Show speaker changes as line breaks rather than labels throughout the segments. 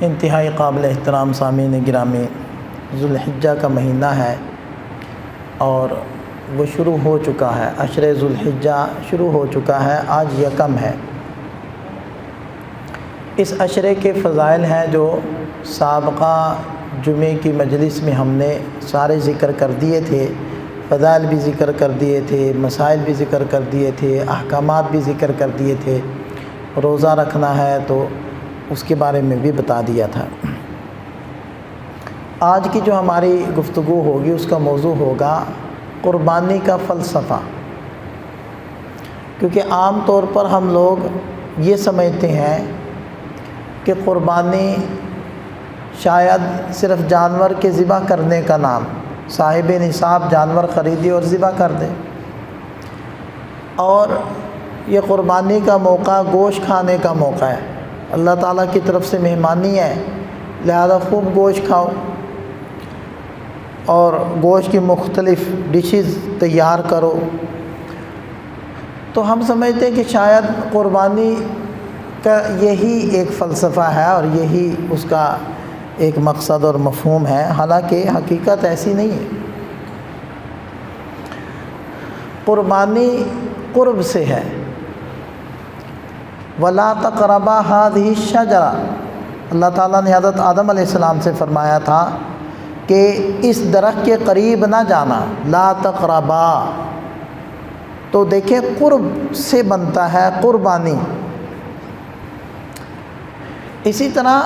انتہائی قابل احترام سامعین گرامی، ذوالحجہ کا مہینہ ہے اور وہ شروع ہو چکا ہے۔ عشر ذوالحجہ شروع ہو چکا ہے، آج یکم ہے۔ اس عشرے کے فضائل ہیں جو سابقہ جمعے کی مجلس میں ہم نے سارے ذکر کر دیے تھے، فضائل بھی ذکر کر دیے تھے، مسائل بھی ذکر کر دیے تھے، احکامات بھی ذکر کر دیے تھے۔ روزہ رکھنا ہے تو اس کے بارے میں بھی بتا دیا تھا۔ آج کی جو ہماری گفتگو ہوگی اس کا موضوع ہوگا قربانی کا فلسفہ، کیونکہ عام طور پر ہم لوگ یہ سمجھتے ہیں کہ قربانی شاید صرف جانور کے ذبح کرنے کا نام، صاحب نصاب جانور خریدے اور ذبح کر دے، اور یہ قربانی کا موقع گوشت کھانے کا موقع ہے، اللہ تعالیٰ کی طرف سے مہمانی ہے، لہذا خوب گوشت کھاؤ اور گوشت کی مختلف ڈشز تیار کرو۔ تو ہم سمجھتے ہیں کہ شاید قربانی کا یہی ایک فلسفہ ہے اور یہی اس کا ایک مقصد اور مفہوم ہے، حالانکہ حقیقت ایسی نہیں ہے۔ قربانی قرب سے ہے۔ وَلَا تَقْرَبَا هَذِهِ الشَّجَرَةَ، اللہ تعالیٰ نے حضرت آدم علیہ السلام سے فرمایا تھا کہ اس درخت کے قریب نہ جانا، لا تقربا، تو دیکھیں قرب سے بنتا ہے قربانی۔ اسی طرح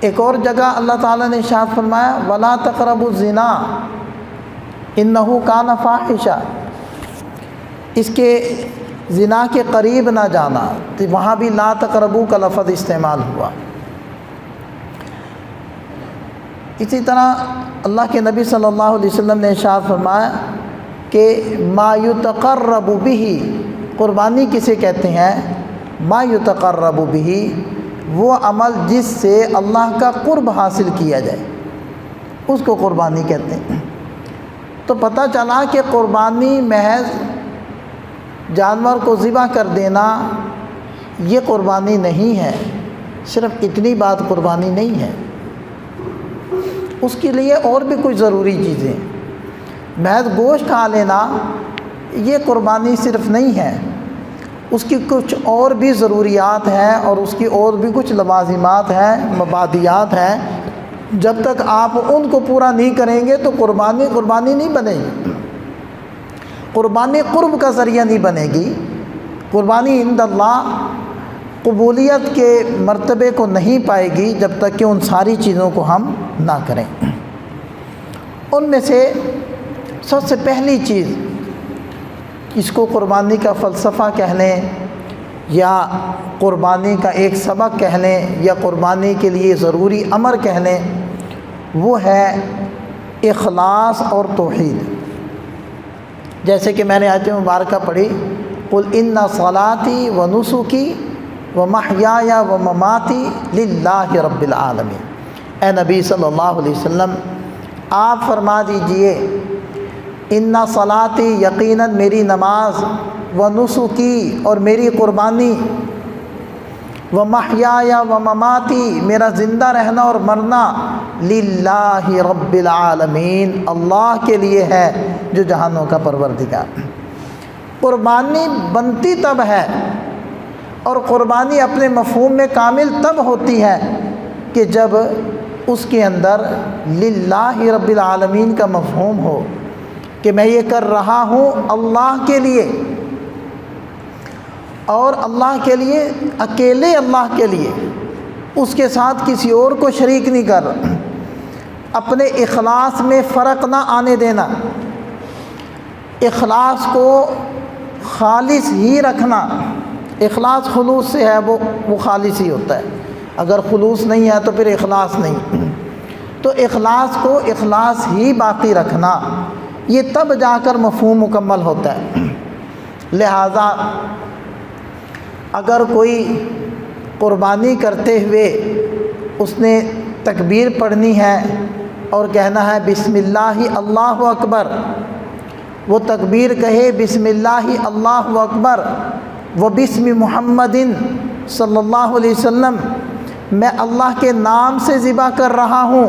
ایک اور جگہ اللہ تعالیٰ نے ارشاد فرمایا وَلَا تَقْرَبُوا الزِّنَا إِنَّهُ كَانَ فَاحِشًا، اس کے زنا کے قریب نہ جانا، تو وہاں بھی لا تقربو کا لفظ استعمال ہوا۔ اسی طرح اللہ کے نبی صلی اللہ علیہ وسلم نے ارشاد فرمایا کہ ما یتقرب بہ، قربانی کسے کہتے ہیں؟ ما یتقرب بہ، وہ عمل جس سے اللہ کا قرب حاصل کیا جائے، اس کو قربانی کہتے ہیں۔ تو پتہ چلا کہ قربانی محض جانور کو ذبح کر دینا یہ قربانی نہیں ہے، صرف اتنی بات قربانی نہیں ہے، اس کے لیے اور بھی کچھ ضروری چیزیں۔ محض گوشت کھا لینا یہ قربانی صرف نہیں ہے، اس کی کچھ اور بھی ضروریات ہیں اور اس کی اور بھی کچھ لوازمات ہیں، مبادیات ہیں۔ جب تک آپ ان کو پورا نہیں کریں گے تو قربانی نہیں بنے گی، قربانی قرب کا ذریعہ نہیں بنے گی۔ قربانی عند اللہ قبولیت کے مرتبے کو نہیں پائے گی جب تک کہ ان ساری چیزوں کو ہم نہ کریں۔ ان میں سے سب سے پہلی چیز، اس کو قربانی کا فلسفہ کہہ لیں یا قربانی کا ایک سبق کہہ لیں یا قربانی کے لیے ضروری امر کہہ لیں، وہ ہے اخلاص اور توحید۔ جیسے کہ میں نے آیت مبارکہ پڑھی قُلْ إِنَّ صَلَاتِي وَنُسُكِي وَمَحْيَايَ وَمَمَاتِي لِلَّهِ رَبِّ الْعَالَمِينَ، اے نبی صلی اللہ علیہ وسلم آپ فرما دیجئے اِنَّ صَلَاتِي، یقیناً میری نماز، وَنُسُكِي اور میری قربانی، وَمَحْيَايَ وَمَمَاتِي میرا زندہ رہنا اور مرنا، لِلَّهِ رَبِّ الْعَالَمِينَ اللہ کے لیے ہے جو جہانوں کا پروردگار۔ قربانی بنتی تب ہے اور قربانی اپنے مفہوم میں کامل تب ہوتی ہے کہ جب اس کے اندر للہ رب العالمین کا مفہوم ہو کہ میں یہ کر رہا ہوں اللہ کے لیے، اور اللہ کے لیے، اکیلے اللہ کے لیے، اس کے ساتھ کسی اور کو شریک نہیں کر، اپنے اخلاص میں فرق نہ آنے دینا، اخلاص کو خالص ہی رکھنا۔ اخلاص خلوص سے ہے، وہ خالص ہی ہوتا ہے، اگر خلوص نہیں ہے تو پھر اخلاص نہیں۔ تو اخلاص کو اخلاص ہی باقی رکھنا، یہ تب جا کر مفہوم مکمل ہوتا ہے۔ لہذا اگر کوئی قربانی کرتے ہوئے اس نے تکبیر پڑھنی ہے اور کہنا ہے بسم اللہ اللہ اکبر، وہ تکبیر کہے بسم اللہ اللہ اکبر، و بسم محمد صلی اللہ علیہ وسلم، میں اللہ کے نام سے ذبح کر رہا ہوں،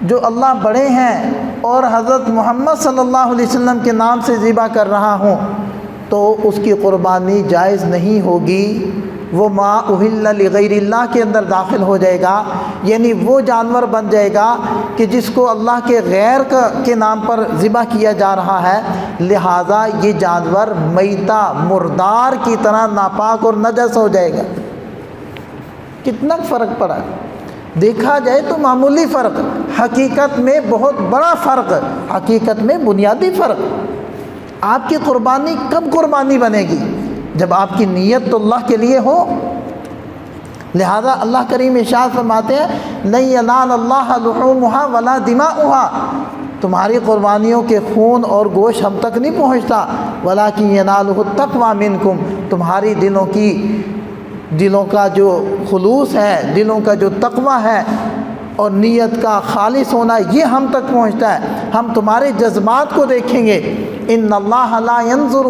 جو اللہ بڑے ہیں، اور حضرت محمد صلی اللہ علیہ وسلم کے نام سے ذبح کر رہا ہوں، تو اس کی قربانی جائز نہیں ہوگی، وہ ما اہل لغیر اللہ کے اندر داخل ہو جائے گا، یعنی وہ جانور بن جائے گا کہ جس کو اللہ کے غیر کے نام پر ذبح کیا جا رہا ہے، لہذا یہ جانور میتہ مردار کی طرح ناپاک اور نجس ہو جائے گا۔ کتنا فرق پڑا، دیکھا جائے تو معمولی فرق، حقیقت میں بہت بڑا فرق، حقیقت میں بنیادی فرق۔ آپ کی قربانی کب قربانی بنے گی؟ جب آپ کی نیت تو اللہ کے لیے ہو۔ لہذا اللہ کریم ارشاد فرماتے ہیں لن ینال اللہ لحومها ولا دماؤها، تمہاری قربانیوں کے خون اور گوشت ہم تک نہیں پہنچتا، ولکن ینالہ التقوی منکم، تمہاری دلوں کا جو خلوص ہے، دلوں کا جو تقوی ہے اور نیت کا خالص ہونا، یہ ہم تک پہنچتا ہے۔ ہم تمہارے جذبات کو دیکھیں گے۔ ان اللہ لا ينظر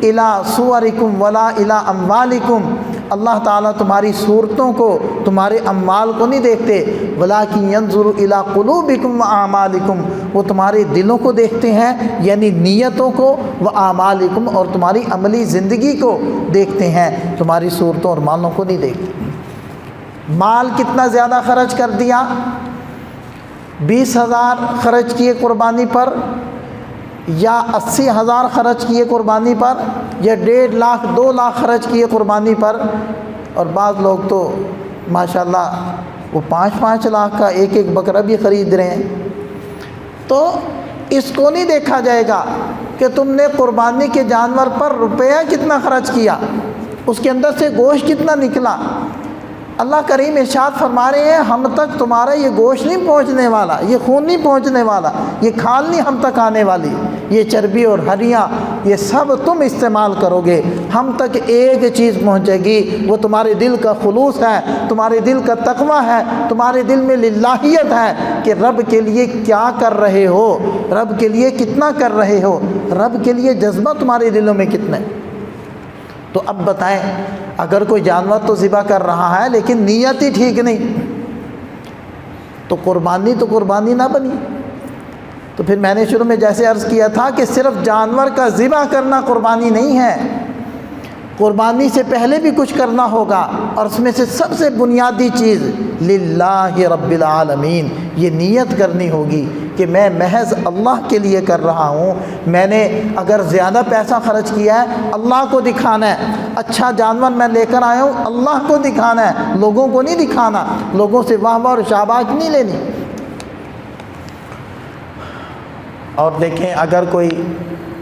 الى صورکم ولا الى اموالکم، اللہ تعالیٰ تمہاری صورتوں کو، تمہارے اموال کو نہیں دیکھتے، ولکن ينظر الى قلوبکم واعمالکم، وہ تمہارے دلوں کو دیکھتے ہیں، یعنی نیتوں کو، واعمالکم، اور تمہاری عملی زندگی کو دیکھتے ہیں، تمہاری صورتوں اور مالوں کو نہیں دیکھتے۔ مال کتنا زیادہ خرچ کر دیا، 20,000 خرچ کیے قربانی پر، یا 80,000 خرچ کیے قربانی پر، یا 1.5 لاکھ 2 لاکھ خرچ کیے قربانی پر، اور بعض لوگ تو ماشاءاللہ وہ 5-5 لاکھ کا ایک بکرا بھی خرید رہے ہیں۔ تو اس کو نہیں دیکھا جائے گا کہ تم نے قربانی کے جانور پر روپیہ کتنا خرچ کیا، اس کے اندر سے گوشت کتنا نکلا۔ اللہ کریم ارشاد فرما رہے ہیں ہم تک تمہارا یہ گوشت نہیں پہنچنے والا، یہ خون نہیں پہنچنے والا، یہ کھال نہیں ہم تک آنے والی، یہ چربی اور ہڈیاں یہ سب تم استعمال کرو گے، ہم تک ایک چیز پہنچے گی، وہ تمہارے دل کا خلوص ہے، تمہارے دل کا تقوی ہے، تمہارے دل میں للہیت ہے کہ رب کے لیے کیا کر رہے ہو، رب کے لیے کتنا کر رہے ہو، رب کے لیے جذبہ تمہارے دلوں میں کتنا ہے۔ تو اب بتائیں، اگر کوئی جانور تو ذبح کر رہا ہے لیکن نیت ہی ٹھیک نہیں، تو قربانی نہ بنی۔ تو پھر میں نے شروع میں جیسے عرض کیا تھا کہ صرف جانور کا ذبح کرنا قربانی نہیں ہے، قربانی سے پہلے بھی کچھ کرنا ہوگا، اور اس میں سے سب سے بنیادی چیز للہ رب العالمین، یہ نیت کرنی ہوگی کہ میں محض اللہ کے لیے کر رہا ہوں۔ میں نے اگر زیادہ پیسہ خرچ کیا ہے، اللہ کو دکھانا ہے، اچھا جانور میں لے کر آیا ہوں، اللہ کو دکھانا ہے، لوگوں کو نہیں دکھانا، لوگوں سے واہ واہ اور شاباش نہیں لینی۔ اور دیکھیں، اگر کوئی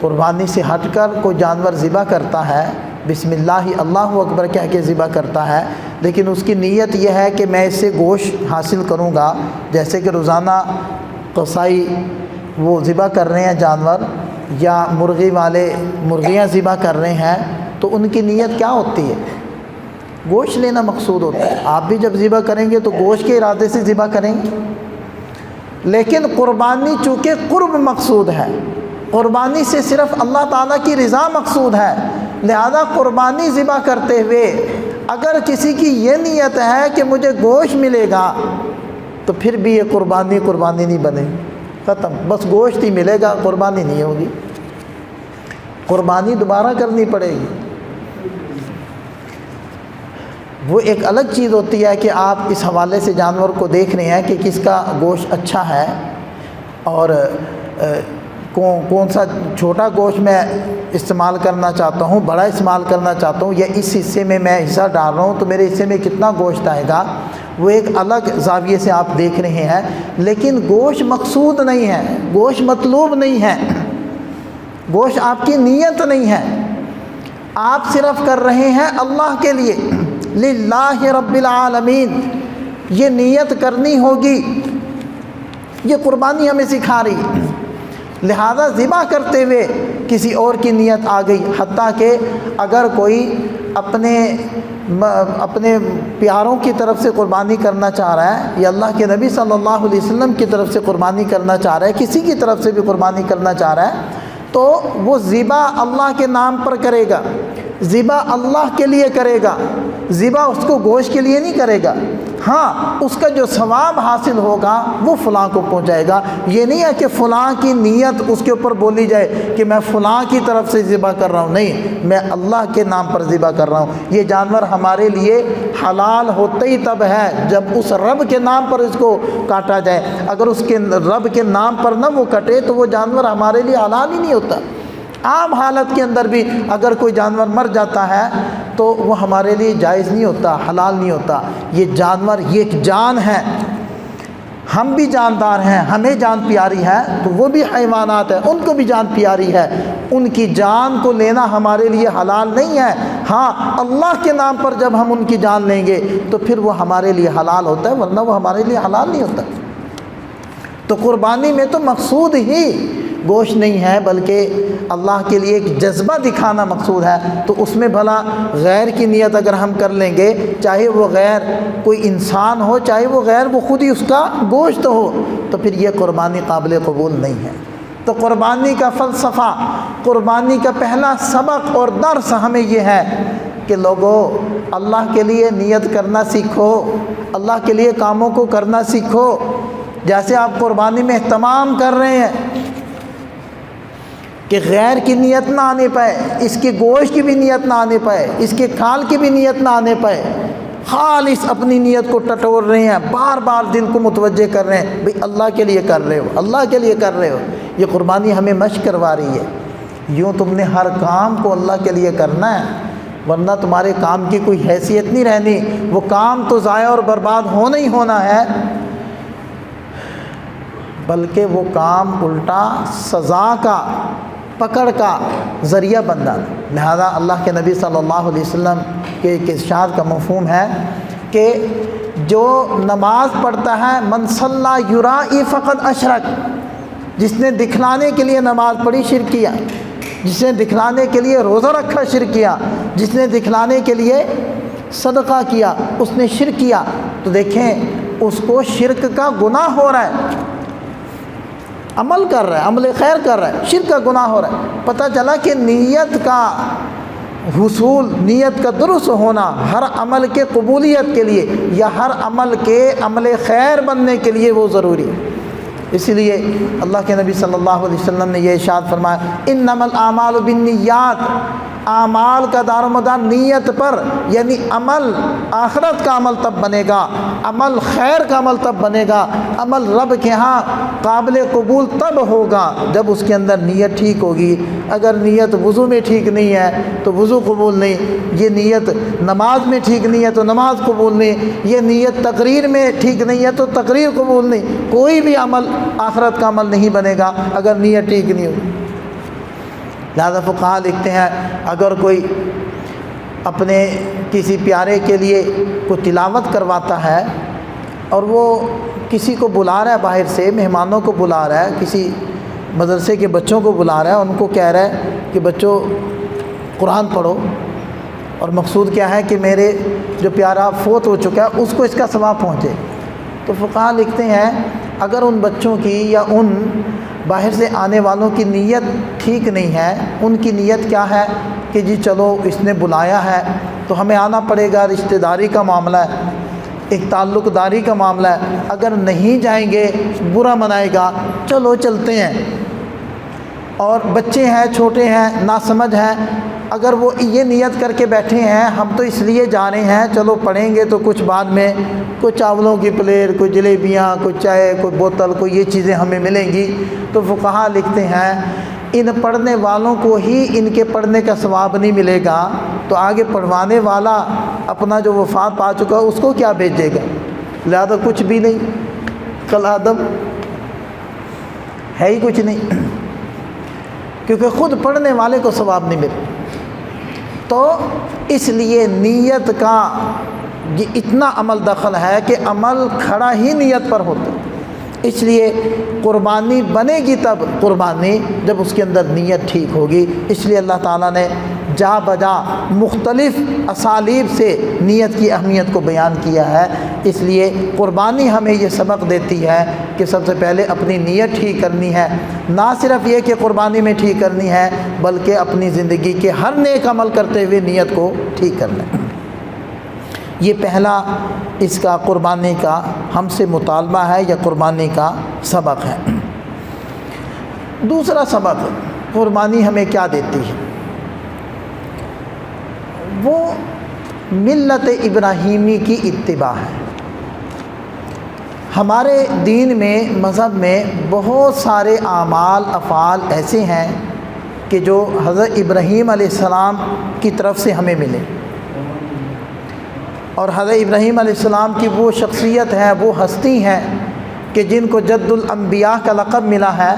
قربانی سے ہٹ کر کوئی جانور ذبح کرتا ہے، بسم اللہ اللہ اکبر کہہ کے ذبح کرتا ہے، لیکن اس کی نیت یہ ہے کہ میں اس سے گوشت حاصل کروں گا، جیسے کہ روزانہ قصائی وہ ذبح کر رہے ہیں جانور، یا مرغی والے مرغیاں ذبح کر رہے ہیں، تو ان کی نیت کیا ہوتی ہے؟ گوشت لینا مقصود ہوتا ہے۔ آپ بھی جب ذبح کریں گے تو گوشت کے ارادے سے ذبح کریں گے، لیکن قربانی چونکہ قرب مقصود ہے، قربانی سے صرف اللہ تعالیٰ کی رضا مقصود ہے، لہذا قربانی ذبح کرتے ہوئے اگر کسی کی یہ نیت ہے کہ مجھے گوشت ملے گا، تو پھر بھی یہ قربانی نہیں بنے گی، ختم، بس گوشت ہی ملے گا، قربانی نہیں ہوگی، قربانی دوبارہ کرنی پڑے گی۔ وہ ایک الگ چیز ہوتی ہے کہ آپ اس حوالے سے جانور کو دیکھ رہے ہیں کہ کس کا گوشت اچھا ہے، اور کون سا چھوٹا گوشت میں استعمال کرنا چاہتا ہوں، بڑا استعمال کرنا چاہتا ہوں، یا اس حصے میں حصہ ڈال رہا ہوں تو میرے حصے میں کتنا گوشت آئے گا، وہ ایک الگ زاویے سے آپ دیکھ رہے ہیں۔ لیکن گوشت مقصود نہیں ہے، گوشت مطلوب نہیں ہے، گوشت آپ کی نیت نہیں ہے، آپ صرف کر رہے ہیں اللہ کے لیے، للہ رب العالمین، یہ نیت کرنی ہوگی، یہ قربانی ہمیں سکھا رہی ہے۔ لہذا ذبح کرتے ہوئے کسی اور کی نیت آ گئی، حتیٰ کہ اگر کوئی اپنے پیاروں کی طرف سے قربانی کرنا چاہ رہا ہے، یا اللہ کے نبی صلی اللہ علیہ وسلم کی طرف سے قربانی کرنا چاہ رہا ہے، کسی کی طرف سے بھی قربانی کرنا چاہ رہا ہے، تو وہ ذبح اللہ کے نام پر کرے گا، ذبح اللہ کے لیے کرے گا، ذبح اس کو گوشت کے لیے نہیں کرے گا، ہاں اس کا جو ثواب حاصل ہوگا وہ فلاں کو پہنچائے گا۔ یہ نہیں ہے کہ فلاں کی نیت اس کے اوپر بولی جائے کہ میں فلاں کی طرف سے ذبح کر رہا ہوں، نہیں، میں اللہ کے نام پر ذبح کر رہا ہوں۔ یہ جانور ہمارے لیے حلال ہوتا ہی تب ہے جب اس رب کے نام پر اس کو کاٹا جائے۔ اگر اس کے رب کے نام پر نہ وہ کٹے تو وہ جانور ہمارے لیے حلال ہی نہیں ہوتا۔ عام حالت کے اندر بھی اگر کوئی جانور مر جاتا ہے تو وہ ہمارے لیے جائز نہیں ہوتا، حلال نہیں ہوتا۔ یہ جانور یہ ایک جان ہے، ہم بھی جاندار ہیں، ہمیں جان پیاری ہے، تو وہ بھی حیوانات ہیں، ان کو بھی جان پیاری ہے، ان کی جان کو لینا ہمارے لیے حلال نہیں ہے۔ ہاں اللہ کے نام پر جب ہم ان کی جان لیں گے تو پھر وہ ہمارے لیے حلال ہوتا ہے، ورنہ وہ ہمارے لیے حلال نہیں ہوتا۔ تو قربانی میں تو مقصود ہی گوشت نہیں ہے بلکہ اللہ کے لیے ایک جذبہ دکھانا مقصود ہے۔ تو اس میں بھلا غیر کی نیت اگر ہم کر لیں گے، چاہے وہ غیر کوئی انسان ہو، چاہے وہ غیر وہ خود ہی اس کا گوشت ہو، تو پھر یہ قربانی قابل قبول نہیں ہے۔ تو قربانی کا فلسفہ، قربانی کا پہلا سبق اور درس ہمیں یہ ہے کہ لوگوں اللہ کے لیے نیت کرنا سیکھو، اللہ کے لیے کاموں کو کرنا سیکھو۔ جیسے آپ قربانی میں اہتمام کر رہے ہیں کہ غیر کی نیت نہ آنے پائے، اس کے گوشت کی بھی نیت نہ آنے پائے، اس کے کھال کی بھی نیت نہ آنے پائے، خالص اپنی نیت کو ٹٹور رہے ہیں، بار بار دل کو متوجہ کر رہے ہیں، بھئی اللہ کے لیے کر رہے ہو، اللہ کے لیے کر رہے ہو۔ یہ قربانی ہمیں مشق کروا رہی ہے۔ یوں تم نے ہر کام کو اللہ کے لیے کرنا ہے، ورنہ تمہارے کام کی کوئی حیثیت نہیں رہنی، وہ کام تو ضائع اور برباد ہونا ہی ہونا ہے، بلکہ وہ کام الٹا سزا کا، پکڑ کا ذریعہ بننا۔ لہذا اللہ کے نبی صلی اللہ علیہ وسلم کے ایک ارشاد کا مفہوم ہے کہ جو نماز پڑھتا ہے من صلی یرائی فقد اشرک، جس نے دکھلانے کے لیے نماز پڑھی شرک کیا، جس نے دکھلانے کے لیے روزہ رکھا شرک کیا، جس نے دکھلانے کے لیے صدقہ کیا اس نے شرک کیا۔ تو دیکھیں اس کو شرک کا گناہ ہو رہا ہے، عمل کر رہا ہے، عمل خیر کر رہا ہے، شرک کا گناہ ہو رہا ہے۔ پتہ چلا کہ نیت کا حصول، نیت کا درست ہونا ہر عمل کے قبولیت کے لیے یا ہر عمل کے عمل خیر بننے کے لیے وہ ضروری ہے۔ اسی لیے اللہ کے نبی صلی اللہ علیہ وسلم نے یہ ارشاد فرمایا انما الاعمال بالنیات، اعمال کا دار و مدار نیت پر، یعنی عمل آخرت کا عمل تب بنے گا، عمل خیر کا عمل تب بنے گا، عمل رب کے ہاں قابل قبول تب ہوگا جب اس کے اندر نیت ٹھیک ہوگی۔ اگر نیت وضو میں ٹھیک نہیں ہے تو وضو قبول نہیں، یہ نیت نماز میں ٹھیک نہیں ہے تو نماز قبول نہیں، یہ نیت تقریر میں ٹھیک نہیں ہے تو تقریر قبول نہیں۔ کوئی بھی عمل آخرت کا عمل نہیں بنے گا اگر نیت ٹھیک نہیں ہوگی۔ لہذا فقہا لکھتے ہیں اگر کوئی اپنے کسی پیارے کے لیے کوئی تلاوت کرواتا ہے اور وہ کسی کو بلا رہا ہے، باہر سے مہمانوں کو بلا رہا ہے، کسی مدرسے کے بچوں کو بلا رہا ہے، ان کو کہہ رہا ہے کہ بچوں قرآن پڑھو، اور مقصود کیا ہے کہ میرے جو پیارا فوت ہو چکا ہے اس کو اس کا ثواب پہنچے، تو فقہا لکھتے ہیں اگر ان بچوں کی یا ان باہر سے آنے والوں کی نیت ٹھیک نہیں ہے، ان کی نیت کیا ہے کہ جی چلو اس نے بلایا ہے تو ہمیں آنا پڑے گا، رشتہ داری کا معاملہ ہے، ایک تعلق داری کا معاملہ ہے، اگر نہیں جائیں گے برا منائے گا، چلو چلتے ہیں، اور بچے ہیں چھوٹے ہیں ناسمجھ ہیں، اگر وہ یہ نیت کر کے بیٹھے ہیں ہم تو اس لیے جا رہے ہیں چلو پڑھیں گے تو کچھ بعد میں کوئی چاولوں کی پلیٹ، کوئی جلیبیاں، کوئی چائے، کوئی بوتل، کوئی یہ چیزیں ہمیں ملیں گی، تو فقہا لکھتے ہیں ان پڑھنے والوں کو ہی ان کے پڑھنے کا ثواب نہیں ملے گا تو آگے پڑھوانے والا اپنا جو وفات پا چکا اس کو کیا بھیجے گا؟ لہذا کچھ بھی نہیں، کل آدم ہے ہی کچھ نہیں، کیونکہ خود پڑھنے والے کو ثواب نہیں ملے۔ تو اس لیے نیت کا یہ اتنا عمل دخل ہے کہ عمل کھڑا ہی نیت پر ہوتا ہے، اس لیے قربانی بنے گی تب قربانی جب اس کے اندر نیت ٹھیک ہوگی۔ اس لیے اللہ تعالیٰ نے جا بجا مختلف اسالیب سے نیت کی اہمیت کو بیان کیا ہے۔ اس لیے قربانی ہمیں یہ سبق دیتی ہے کہ سب سے پہلے اپنی نیت ٹھیک کرنی ہے، نہ صرف یہ کہ قربانی میں ٹھیک کرنی ہے بلکہ اپنی زندگی کے ہر نیک عمل کرتے ہوئے نیت کو ٹھیک کرنا ہے۔ یہ پہلا اس کا قربانی کا ہم سے مطالبہ ہے یا قربانی کا سبق ہے۔ دوسرا سبق قربانی ہمیں کیا دیتی ہے؟ وہ ملت ابراہیمی کی اتباع ہے۔ ہمارے دین میں، مذہب میں بہت سارے اعمال افعال ایسے ہیں کہ جو حضرت ابراہیم علیہ السلام کی طرف سے ہمیں ملے، اور حضرت ابراہیم علیہ السلام کی وہ شخصیت ہے، وہ ہستی ہیں کہ جن کو جد الانبیاء کا لقب ملا ہے۔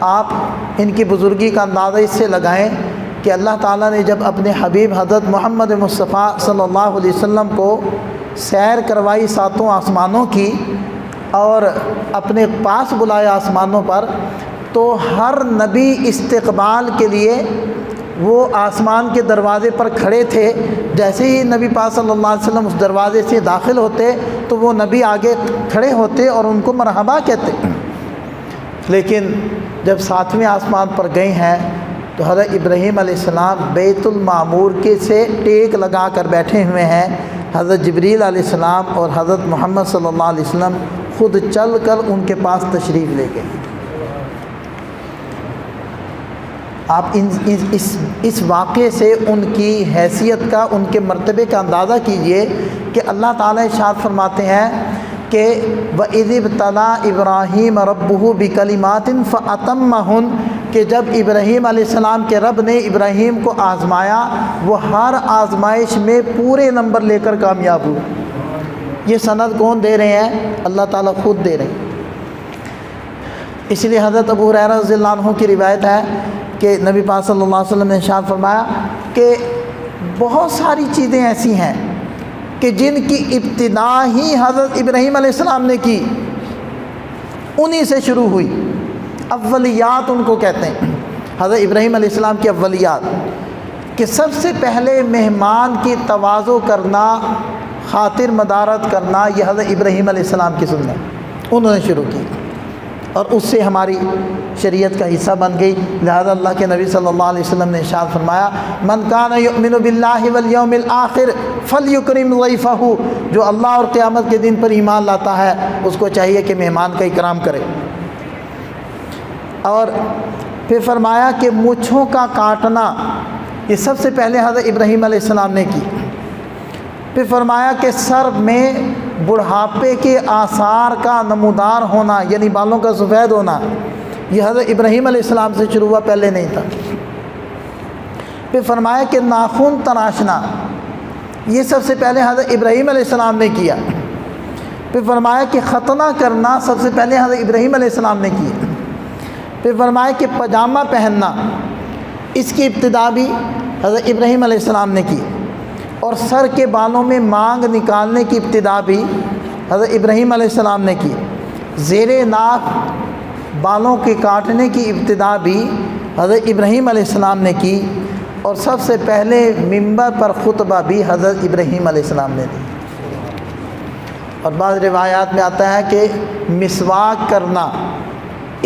آپ ان کی بزرگی کا اندازہ اس سے لگائیں کہ اللہ تعالیٰ نے جب اپنے حبیب حضرت محمد مصطفیٰ صلی اللہ علیہ وسلم کو سیر کروائی ساتوں آسمانوں کی اور اپنے پاس بلایا آسمانوں پر، تو ہر نبی استقبال کے لیے وہ آسمان کے دروازے پر کھڑے تھے۔ جیسے ہی نبی پاک صلی اللہ علیہ وسلم اس دروازے سے داخل ہوتے تو وہ نبی آگے کھڑے ہوتے اور ان کو مرحبا کہتے۔ لیکن جب 7ویں آسمان پر گئے ہیں تو حضرت ابراہیم علیہ السلام بیت المعمور کے سے ٹیک لگا کر بیٹھے ہوئے ہیں۔ حضرت جبریل علیہ السلام اور حضرت محمد صلی اللہ علیہ وسلم خود چل کر ان کے پاس تشریف لے گئے۔ آپ اس واقعے سے ان کی حیثیت کا، ان کے مرتبے کا اندازہ کیجئے کہ اللہ تعالیٰ ارشاد فرماتے ہیں کہ وَإِذِ ابْتَلَىٰ إِبْرَاهِيمَ رَبُّهُ بِكَلِمَاتٍ فَأَتَمَّهُنَّ کہ جب ابراہیم علیہ السلام کے رب نے ابراہیم کو آزمایا، وہ ہر آزمائش میں پورے نمبر لے کر کامیاب ہوئے۔ یہ سند کون دے رہے ہیں؟ اللہ تعالیٰ خود دے رہے ہیں۔ اس لیے حضرت ابو ہریرہ رضی اللہ عنہ کی روایت ہے کہ نبی پاک صلی اللہ علیہ وسلم نے ارشاد فرمایا کہ بہت ساری چیزیں ایسی ہیں کہ جن کی ابتدا ہی حضرت ابراہیم علیہ السلام نے کی، انہی سے شروع ہوئی۔ اولیات ان کو کہتے ہیں، حضرت ابراہیم علیہ السلام کی اولیات، کہ سب سے پہلے مہمان کی تواضع کرنا، خاطر مدارت کرنا، یہ حضرت ابراہیم علیہ السلام کی سنت انہوں نے شروع کی، اور اس سے ہماری شریعت کا حصہ بن گئی۔ لہذا اللہ کے نبی صلی اللہ علیہ وسلم نے ارشاد فرمایا من کان یؤمن باللہ والیوم الآخر فلیکرم ضیفہ، جو اللہ اور قیامت کے دن پر ایمان لاتا ہے اس کو چاہیے کہ مہمان کا اکرام کرے۔ اور پھر فرمایا کہ مونچھوں کا کاٹنا، یہ سب سے پہلے حضرت ابراہیم علیہ السلام نے کی۔ پھر فرمایا کہ سر میں بڑھاپے کے آثار کا نمودار ہونا، یعنی بالوں کا سفید ہونا، یہ حضرت ابراہیم علیہ السلام سے شروع ہوا، پہلے نہیں تھا۔ پھر فرمایا کہ ناخن تراشنا، یہ سب سے پہلے حضرت ابراہیم علیہ السلام نے کیا۔ پھر فرمایا کہ ختنہ کرنا سب سے پہلے حضرت ابراہیم علیہ السلام نے کیا۔ پھر فرمایا کہ پاجامہ پہننا، اس کی ابتدا بھی حضرت ابراہیم علیہ السلام نے کی، اور سر کے بالوں میں مانگ نکالنے کی ابتدا بھی حضرت ابراہیم علیہ السلام نے کی۔ زیر ناف بالوں کے کاٹنے کی ابتدا بھی حضرت ابراہیم علیہ السلام نے کی، اور سب سے پہلے منبر پر خطبہ بھی حضرت ابراہیم علیہ السلام نے دی۔ اور بعض روایات میں آتا ہے کہ مسواک کرنا،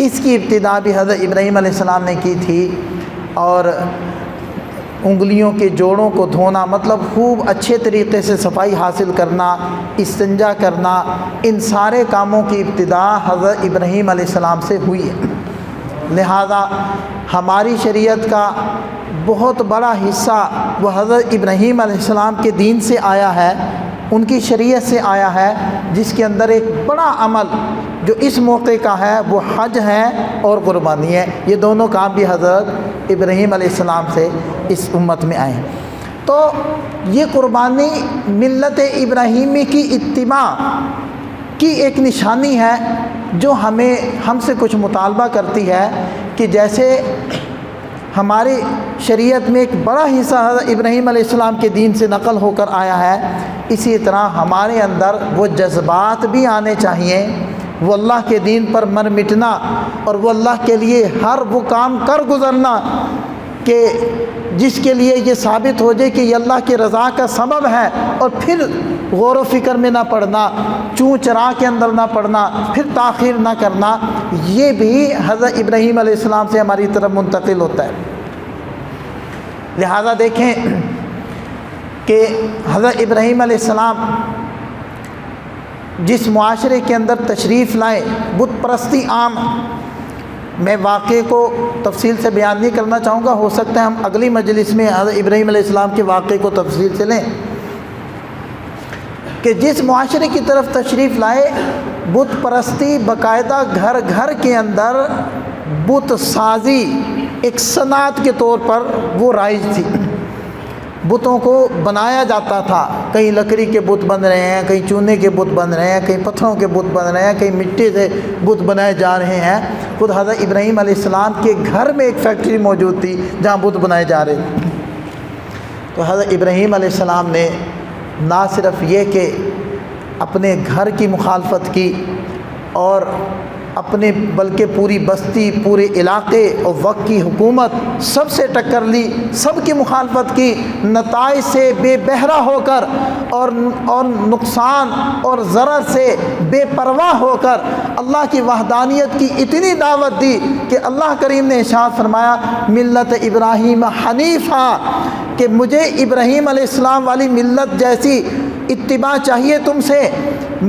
اس کی ابتدا بھی حضرت ابراہیم علیہ السلام نے کی تھی، اور انگلیوں کے جوڑوں کو دھونا، مطلب خوب اچھے طریقے سے صفائی حاصل کرنا، استنجا کرنا، ان سارے کاموں کی ابتدا حضرت ابراہیم علیہ السلام سے ہوئی ہے۔ لہذا ہماری شریعت کا بہت بڑا حصہ وہ حضرت ابراہیم علیہ السلام کے دین سے آیا ہے، ان کی شریعت سے آیا ہے، جس کے اندر ایک بڑا عمل جو اس موقع کا ہے وہ حج ہے اور قربانی ہے۔ یہ دونوں کام بھی حضرت ابراہیم علیہ السلام سے اس امت میں آئے ہیں۔ تو یہ قربانی ملت ابراہیمی کی اتباع کی ایک نشانی ہے جو ہم سے کچھ مطالبہ کرتی ہے کہ جیسے ہماری شریعت میں ایک بڑا حصہ حضرت ابراہیم علیہ السلام کے دین سے نقل ہو کر آیا ہے، اسی طرح ہمارے اندر وہ جذبات بھی آنے چاہیے، وہ اللہ کے دین پر مر مٹنا اور وہ اللہ کے لیے ہر وہ کام کر گزرنا کہ جس کے لیے یہ ثابت ہو جائے کہ یہ اللہ کی رضا کا سبب ہے، اور پھر غور و فکر میں نہ پڑنا، چوں چرا کے اندر نہ پڑنا، پھر تاخیر نہ کرنا، یہ بھی حضرت ابراہیم علیہ السلام سے ہماری طرف منتقل ہوتا ہے۔ لہذا دیکھیں کہ حضرت ابراہیم علیہ السلام جس معاشرے کے اندر تشریف لائے، بت پرستی عام، میں واقعے کو تفصیل سے بیان نہیں کرنا چاہوں گا، ہو سکتا ہے ہم اگلی مجلس میں حضرت ابراہیم علیہ السلام کے واقعے کو تفصیل سے لیں، کہ جس معاشرے کی طرف تشریف لائے بت پرستی باقاعدہ گھر گھر کے اندر بت سازی ایک صنعت کے طور پر وہ رائج تھی، بتوں کو بنایا جاتا تھا، کہیں لکڑی کے بت بن رہے ہیں، کہیں چونے کے بت بن رہے ہیں، کہیں پتھروں کے بت بن رہے ہیں، کہیں مٹی سے بت بنائے جا رہے ہیں۔ خود حضرت ابراہیم علیہ السلام کے گھر میں ایک فیکٹری موجود تھی جہاں بت بنائے جا رہے تھے۔ تو حضرت ابراہیم علیہ السلام نے نہ صرف یہ کہ اپنے گھر کی مخالفت کی اور اپنے بلکہ پوری بستی، پورے علاقے اور وقت کی حکومت سب سے ٹکر لی، سب کی مخالفت کی، نتائج سے بے بہرہ ہو کر اور نقصان اور ضرر سے بے پرواہ ہو کر اللہ کی وحدانیت کی اتنی دعوت دی کہ اللہ کریم نے ارشاد فرمایا ملت ابراہیم حنیفہ، کہ مجھے ابراہیم علیہ السلام والی ملت جیسی اتباع چاہیے تم سے،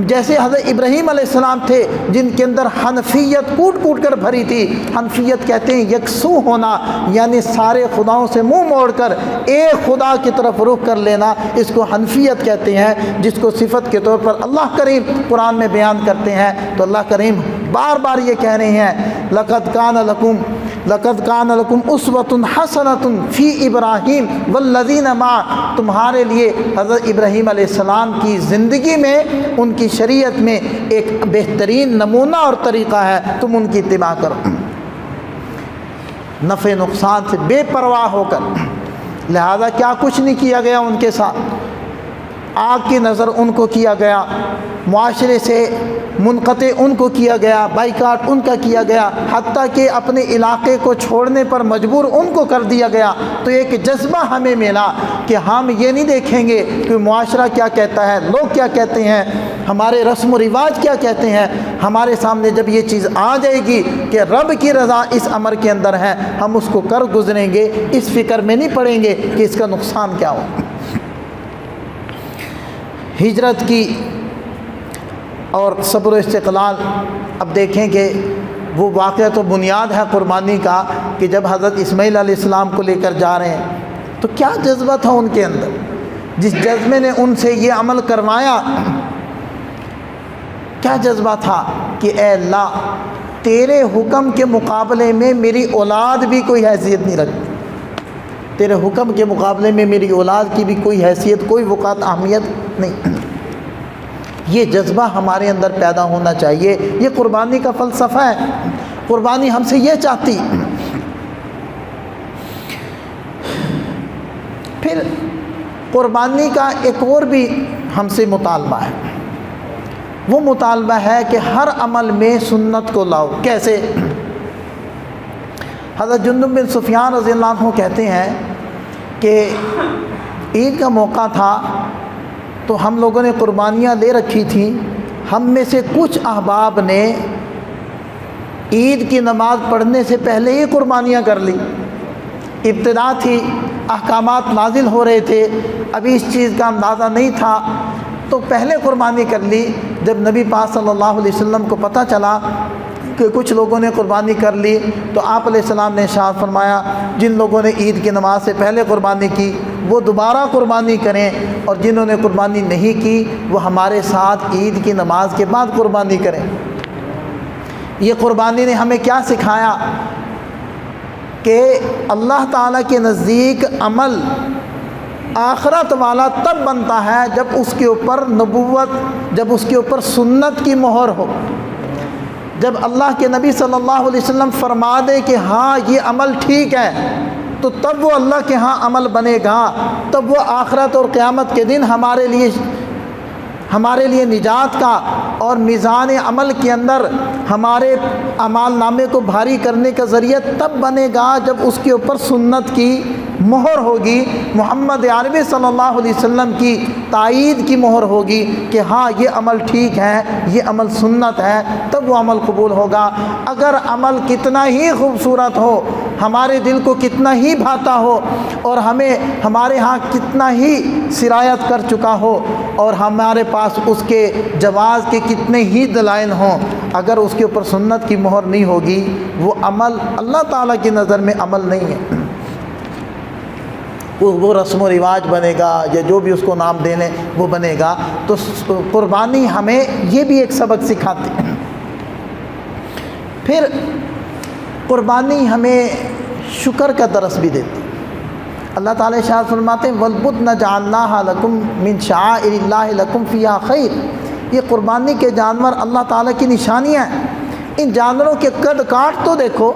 جیسے حضرت ابراہیم علیہ السلام تھے جن کے اندر حنفیت کوٹ کوٹ کر بھری تھی۔ حنفیت کہتے ہیں یکسو ہونا، یعنی سارے خداؤں سے منہ موڑ کر ایک خدا کی طرف رخ کر لینا، اس کو حنفیت کہتے ہیں، جس کو صفت کے طور پر اللہ کریم قرآن میں بیان کرتے ہیں۔ تو اللہ کریم بار بار یہ کہہ رہے ہیں لقد کان لکم اسوۃ حسنۃ فی ابراہیم والذین معہ، تمہارے لیے حضرت ابراہیم علیہ السلام کی زندگی میں، ان کی شریعت میں ایک بہترین نمونہ اور طریقہ ہے، تم ان کی اتباع کرو، نفع نقصان سے بے پرواہ ہو کر۔ لہذا کیا کچھ نہیں کیا گیا ان کے ساتھ، آگ کی نظر ان کو کیا گیا، معاشرے سے منقطع ان کو کیا گیا، بائیکاٹ ان کا کیا گیا، حتیٰ کہ اپنے علاقے کو چھوڑنے پر مجبور ان کو کر دیا گیا۔ تو ایک جذبہ ہمیں ملا کہ ہم یہ نہیں دیکھیں گے کہ معاشرہ کیا کہتا ہے، لوگ کیا کہتے ہیں، ہمارے رسم و رواج کیا کہتے ہیں، ہمارے سامنے جب یہ چیز آ جائے گی کہ رب کی رضا اس امر کے اندر ہے، ہم اس کو کر گزریں گے، اس فکر میں نہیں پڑیں گے کہ اس کا نقصان کیا ہو۔ ہجرت کی اور صبر و استقلال، اب دیکھیں کہ وہ واقعہ تو بنیاد ہے قربانی کا، کہ جب حضرت اسماعیل علیہ السلام کو لے کر جا رہے ہیں تو کیا جذبہ تھا ان کے اندر، جس جذبے نے ان سے یہ عمل کروایا، کیا جذبہ تھا کہ اے اللہ تیرے حکم کے مقابلے میں میری اولاد بھی کوئی حیثیت نہیں رکھتی، تیرے حکم کے مقابلے میں میری اولاد کی بھی کوئی حیثیت، کوئی وقعت، اہمیت نہیں۔ یہ جذبہ ہمارے اندر پیدا ہونا چاہیے، یہ قربانی کا فلسفہ ہے، قربانی ہم سے یہ چاہتی۔ پھر قربانی کا ایک اور بھی ہم سے مطالبہ ہے، وہ مطالبہ ہے کہ ہر عمل میں سنت کو لاؤ۔ کیسے؟ حضرت جندب بن سفیان رضی اللہ عنہ کہتے ہیں کہ عید کا موقع تھا تو ہم لوگوں نے قربانیاں لے رکھی تھیں، ہم میں سے کچھ احباب نے عید کی نماز پڑھنے سے پہلے ہی قربانیاں کر لی۔ ابتدا تھی، احکامات نازل ہو رہے تھے، ابھی اس چیز کا اندازہ نہیں تھا، تو پہلے قربانی کر لی۔ جب نبی پاک صلی اللہ علیہ وسلم کو پتہ چلا کہ کچھ لوگوں نے قربانی کر لی تو آپ علیہ السلام نے ارشاد فرمایا جن لوگوں نے عید کی نماز سے پہلے قربانی کی وہ دوبارہ قربانی کریں، اور جنہوں نے قربانی نہیں کی وہ ہمارے ساتھ عید کی نماز کے بعد قربانی کریں۔ یہ قربانی نے ہمیں کیا سکھایا کہ اللہ تعالیٰ کے نزدیک عمل آخرت والا تب بنتا ہے جب اس کے اوپر نبوت، جب اس کے اوپر سنت کی مہر ہو، جب اللہ کے نبی صلی اللہ علیہ وسلم فرما دے کہ ہاں یہ عمل ٹھیک ہے، تو تب وہ اللہ کے ہاں عمل بنے گا، تب وہ آخرت اور قیامت کے دن ہمارے لیے ہمارے لیے نجات کا اور میزان عمل کے اندر ہمارے اعمال نامے کو بھاری کرنے کا ذریعہ تب بنے گا جب اس کے اوپر سنت کی مہر ہوگی، محمد عربی صلی اللہ علیہ وسلم کی تائید کی مہر ہوگی کہ ہاں یہ عمل ٹھیک ہے، یہ عمل سنت ہے، تب وہ عمل قبول ہوگا۔ اگر عمل کتنا ہی خوبصورت ہو، ہمارے دل کو کتنا ہی بھاتا ہو، اور ہمارے ہاں کتنا ہی سرایت کر چکا ہو، اور ہمارے پاس اس کے جواز کے کتنے ہی دلائل ہوں، اگر اس کے اوپر سنت کی مہر نہیں ہوگی، وہ عمل اللہ تعالیٰ کی نظر میں عمل نہیں ہے، وہ رسم و رواج بنے گا، یا جو بھی اس کو نام دینے وہ بنے گا۔ تو قربانی ہمیں یہ بھی ایک سبق سکھاتی ہے۔ پھر قربانی ہمیں شکر کا درس بھی دیتی ہے۔ اللہ تعالیٰ ارشاد فرماتے ہیں وَالْبُدْنَ جَعَلْنَاهَا لَكُم مِّن شَعَائِرِ اللَّهِ لَكُم فِيهَا خَيْرٌ، یہ قربانی کے جانور اللہ تعالیٰ کی نشانیاں ہیں۔ ان جانوروں کے قد کاٹ تو دیکھو،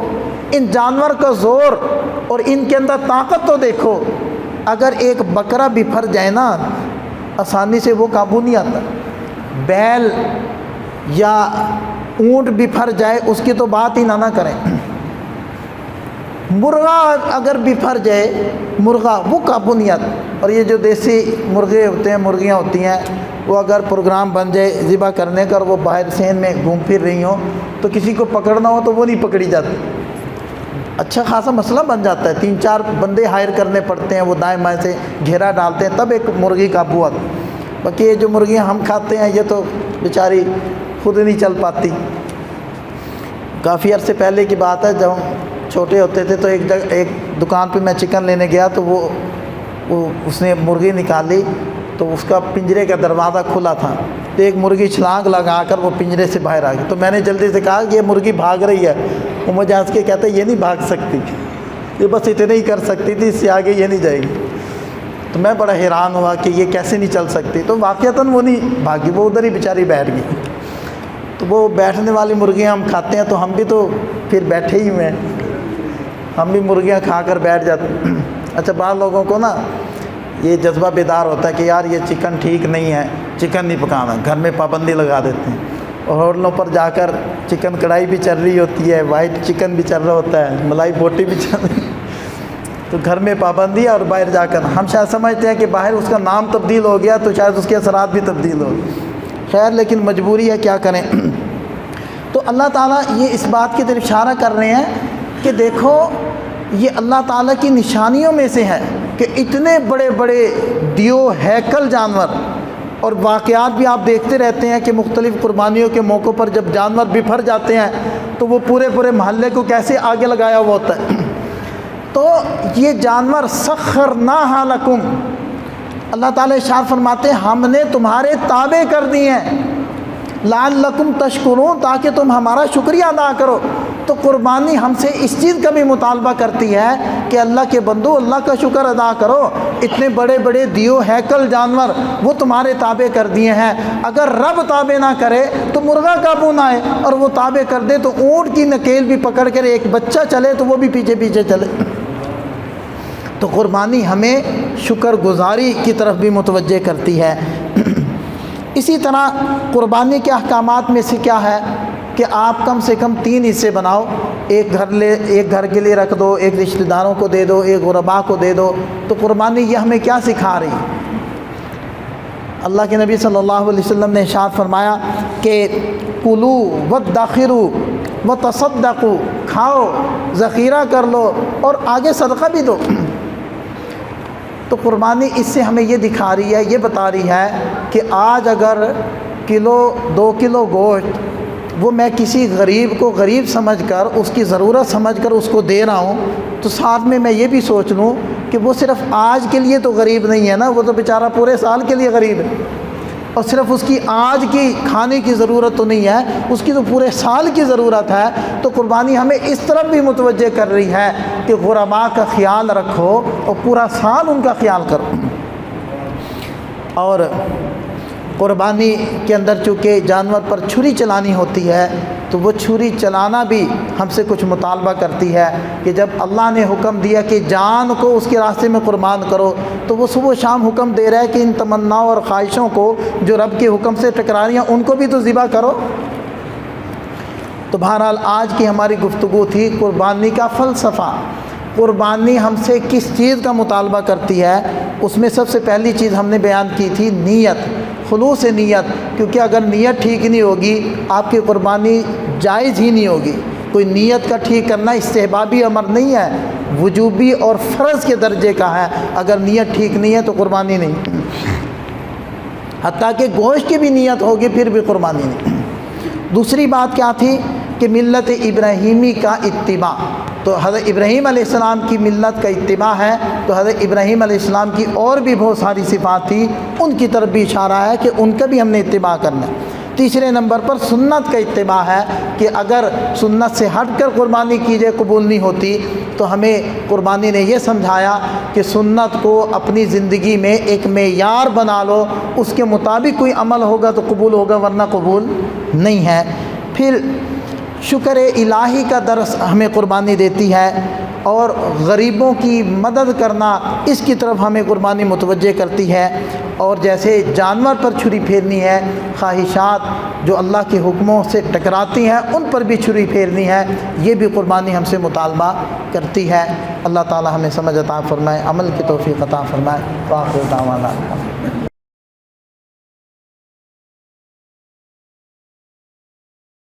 ان جانور کا زور اور ان کے اندر طاقت تو دیکھو۔ اگر ایک بکرا بپھر جائے نا، آسانی سے وہ قابو نہیں آتا۔ بیل یا اونٹ بپھر جائے اس کی تو بات ہی نہ کریں۔ مرغا اگر بپھر جائے، مرغا وہ قابو نہیں آتا۔ اور یہ جو دیسی مرغے ہوتے ہیں، مرغیاں ہوتی ہیں، وہ اگر پروگرام بن جائے ذبح کرنے کا اور وہ باہر سین میں گھوم پھر رہی ہوں تو کسی کو پکڑنا ہو تو وہ نہیں پکڑی جاتی۔ اچھا خاصا مسئلہ بن جاتا ہے، 3-4 بندے ہائر کرنے پڑتے ہیں، وہ دائیں بائیں سے گھیرا ڈالتے ہیں، تب ایک مرغی قابو آتی۔ باقی یہ جو مرغیاں ہم کھاتے ہیں یہ تو بیچاری خود نہیں چل پاتی۔ کافی عرصے پہلے کی بات ہے، جب ہم چھوٹے ہوتے تھے تو ایک دکان پہ میں چکن لینے گیا تو وہ اس نے مرغی نکالی تو اس کا پنجرے کا دروازہ کھلا تھا، تو ایک مرغی چھلانگ لگا کر وہ پنجرے سے باہر آ گئی۔ تو میں نے جلدی سے کہا کہ یہ مرغی بھاگ رہی ہے۔ وہ مجھے ہنس کے کہتے یہ نہیں بھاگ سکتی، یہ بس اتنے ہی کر سکتی تھی، اس سے آگے یہ نہیں جائے گی۔ تو میں بڑا حیران ہوا کہ یہ کیسے نہیں چل سکتی، تو واقعتاً وہ نہیں بھاگی، وہ ادھر ہی بیچاری بیٹھ گئی۔ تو وہ بیٹھنے والی مرغیاں ہم کھاتے ہیں تو ہم بھی تو پھر بیٹھے ہی ہوئے ہیں، ہم بھی مرغیاں کھا کر بیٹھ جاتے ہیں۔ اچھا بعض لوگوں کو نا یہ جذبہ بیدار ہوتا ہے کہ یار یہ چکن ٹھیک نہیں ہے، چکن نہیں پکانا، گھر میں پابندی لگا دیتے ہیں، اور ہوٹلوں پر جا کر چکن کڑھائی بھی چل رہی ہوتی ہے، وائٹ چکن بھی چل رہا ہوتا ہے، ملائی بوٹی بھی چل رہی ہے، تو گھر میں پابندی ہے، اور باہر جا کر ہم شاید سمجھتے ہیں کہ باہر اس کا نام تبدیل ہو گیا تو شاید اس کے اثرات بھی تبدیل ہو۔ خیر لیکن مجبوری ہے، کیا کریں۔ تو اللہ تعالیٰ یہ اس بات کی طرف اشارہ کر رہے ہیں کہ دیکھو یہ اللہ تعالیٰ کی نشانیوں میں سے ہے کہ اتنے بڑے بڑے دیو ہیکل جانور، اور واقعات بھی آپ دیکھتے رہتے ہیں کہ مختلف قربانیوں کے موقعوں پر جب جانور بپھر جاتے ہیں تو وہ پورے محلے کو کیسے آگے لگایا ہوا ہوتا ہے۔ تو یہ جانور سخرناہا لکم، اللہ تعالیٰ ارشاد فرماتے ہیں ہم نے تمہارے تابع کر دی ہیں، لعلکم تشکرون، تاکہ تم ہمارا شکریہ ادا کرو۔ تو قربانی ہم سے اس چیز کا بھی مطالبہ کرتی ہے کہ اللہ کے بندو اللہ کا شکر ادا کرو، اتنے بڑے بڑے دیو ہیکل جانور وہ تمہارے تابع کر دیے ہیں۔ اگر رب تابع نہ کرے تو مرغا قابو نہ آئے، اور وہ تابع کر دے تو اونٹ کی نکیل بھی پکڑ کر ایک بچہ چلے تو وہ بھی پیچھے پیچھے چلے۔ تو قربانی ہمیں شکر گزاری کی طرف بھی متوجہ کرتی ہے۔ اسی طرح قربانی کے احکامات میں سے کیا ہے کہ آپ کم سے کم 3 حصے بناؤ، ایک گھر کے لیے رکھ دو، ایک رشتہ داروں کو دے دو، ایک غرباء کو دے دو۔ تو قربانی یہ ہمیں کیا سکھا رہی ہے؟ اللہ کے نبی صلی اللہ علیہ وسلم نے ارشاد فرمایا کہ کلو وادخروا وتصدقوا، کھاؤ، ذخیرہ کر لو اور آگے صدقہ بھی دو۔ تو قربانی اس سے ہمیں یہ دکھا رہی ہے، یہ بتا رہی ہے کہ آج اگر 1-2 کلو گوشت وہ میں کسی غریب کو غریب سمجھ کر، اس کی ضرورت سمجھ کر اس کو دے رہا ہوں، تو ساتھ میں یہ بھی سوچ لوں کہ وہ صرف آج کے لیے تو غریب نہیں ہے نا، وہ تو بیچارہ پورے سال کے لیے غریب ہے، اور صرف اس کی آج کی کھانے کی ضرورت تو نہیں ہے، اس کی تو پورے سال کی ضرورت ہے۔ تو قربانی ہمیں اس طرف بھی متوجہ کر رہی ہے کہ غرباء کا خیال رکھو اور پورا سال ان کا خیال کرو۔ اور قربانی کے اندر چونکہ جانور پر چھری چلانی ہوتی ہے تو وہ چھری چلانا بھی ہم سے کچھ مطالبہ کرتی ہے کہ جب اللہ نے حکم دیا کہ جان کو اس کے راستے میں قربان کرو تو وہ صبح و شام حکم دے رہا ہے کہ ان تمناؤں اور خواہشوں کو جو رب کے حکم سے ٹکرا رہی ہیں ان کو بھی تو ذبح کرو۔ تو بہرحال آج کی ہماری گفتگو تھی قربانی کا فلسفہ۔ قربانی ہم سے کس چیز کا مطالبہ کرتی ہے؟ اس میں سب سے پہلی چیز ہم نے بیان کی تھی نیت، خلوص نیت، کیونکہ اگر نیت ٹھیک نہیں ہوگی آپ کی قربانی جائز ہی نہیں ہوگی۔ کوئی نیت کا ٹھیک کرنا استحبابی امر نہیں ہے، وجوبی اور فرض کے درجے کا ہے۔ اگر نیت ٹھیک نہیں ہے تو قربانی نہیں، حتیٰ کہ گوشت کی بھی نیت ہوگی پھر بھی قربانی نہیں۔ دوسری بات کیا تھی کہ ملت ابراہیمی کا اتباع، تو حضرت ابراہیم علیہ السلام کی ملت کا اتباع ہے، تو حضرت ابراہیم علیہ السلام کی اور بھی بہت ساری صفات تھی، ان کی طرف بھی اشارہ ہے کہ ان کا بھی ہم نے اتباع کرنا ہے۔ تیسرے نمبر پر سنت کا اتباع ہے کہ اگر سنت سے ہٹ کر قربانی کی جائے قبول نہیں ہوتی، تو ہمیں قربانی نے یہ سمجھایا کہ سنت کو اپنی زندگی میں ایک معیار بنا لو، اس کے مطابق کوئی عمل ہوگا تو قبول ہوگا ورنہ قبول نہیں ہے۔ پھر شکر الہی کا درس ہمیں قربانی دیتی ہے، اور غریبوں کی مدد کرنا اس کی طرف ہمیں قربانی متوجہ کرتی ہے، اور جیسے جانور پر چھری پھیرنی ہے، خواہشات جو اللہ کے حکموں سے ٹکراتی ہیں ان پر بھی چھری پھیرنی ہے، یہ بھی قربانی ہم سے مطالبہ کرتی ہے۔ اللہ تعالی ہمیں سمجھ عطا فرمائے، عمل کی توفیق عطا فرمائے۔ وآخر دعوانا